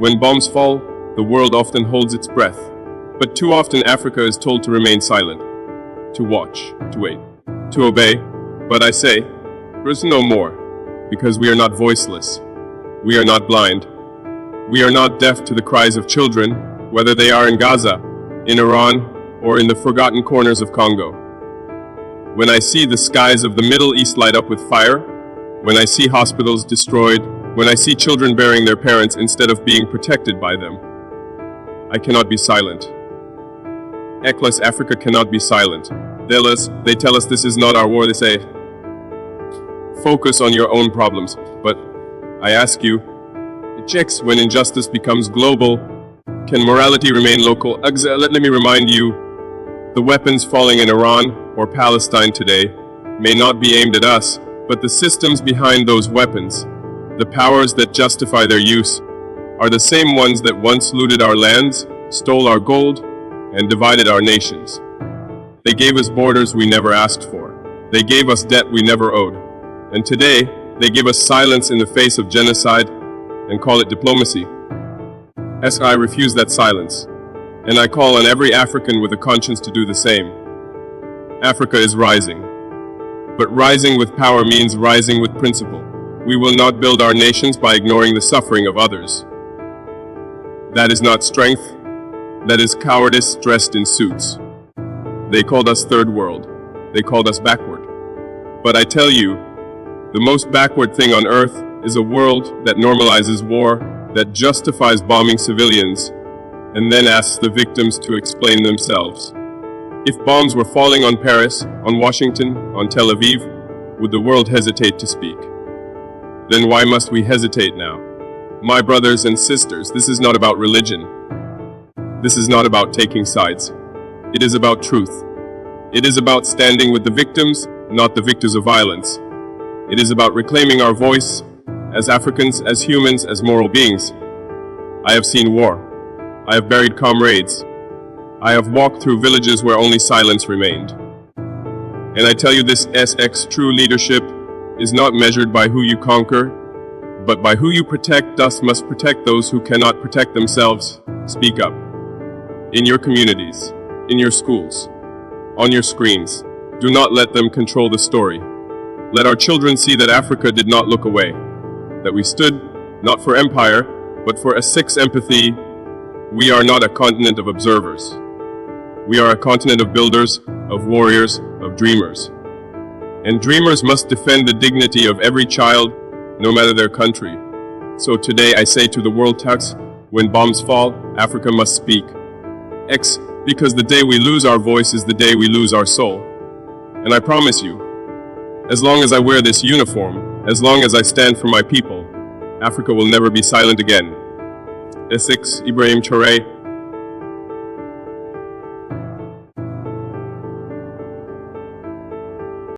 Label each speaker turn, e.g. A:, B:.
A: When bombs fall, the world often holds its breath. But too often Africa is told to remain silent, to watch, to wait, to obey. But I say, there's no more, because we are not voiceless. We are not blind. We are not deaf to the cries of children, whether they are in Gaza, in Iran, or in the forgotten corners of Congo. When I see the skies of the Middle East light up with fire, when I see hospitals destroyed, when I see children burying their parents instead of being protected by them, I cannot be silent. Eklas Africa cannot be silent. They tell us this is not our war. They say, focus on your own problems. But I ask you, it checks when injustice becomes global. Can morality remain local? Let me remind you, the weapons falling in Iran or Palestine today may not be aimed at us, but the systems behind those weapons, the powers that justify their use, are the same ones that once looted our lands, stole our gold, and divided our nations. They gave us borders we never asked for. They gave us debt we never owed. And today, they give us silence in the face of genocide and call it diplomacy. I refuse that silence, and I call on every African with a conscience to do the same. Africa is rising, but rising with power means rising with principle. We will not build our nations by ignoring the suffering of others. That is not strength. That is cowardice dressed in suits. They called us third world. They called us backward. But I tell you, the most backward thing on earth is a world that normalizes war, that justifies bombing civilians, and then asks the victims to explain themselves. If bombs were falling on Paris, on Washington, on Tel Aviv, would the world hesitate to speak? Then why must we hesitate now? My brothers and sisters, this is not about religion. This is not about taking sides. It is about truth. It is about standing with the victims, not the victors of violence. It is about reclaiming our voice as Africans, as humans, as moral beings. I have seen war. I have buried comrades. I have walked through villages where only silence remained. And I tell you, this SX true leadership is not measured by who you conquer, but by who you protect. Thus must protect those who cannot protect themselves. Speak up. In your communities, in your schools, on your screens. Do not let them control the story. Let our children see that Africa did not look away, that we stood not for empire, but for a sixth empathy. We are not a continent of observers. We are a continent of builders, of warriors, of dreamers. And dreamers must defend the dignity of every child, no matter their country. So today I say to the world tax, when bombs fall, Africa must speak. Because the day we lose our voice is the day we lose our soul. And I promise you, as long as I wear this uniform, as long as I stand for my people, Africa will never be silent again. Essex, Ibrahim Traoré,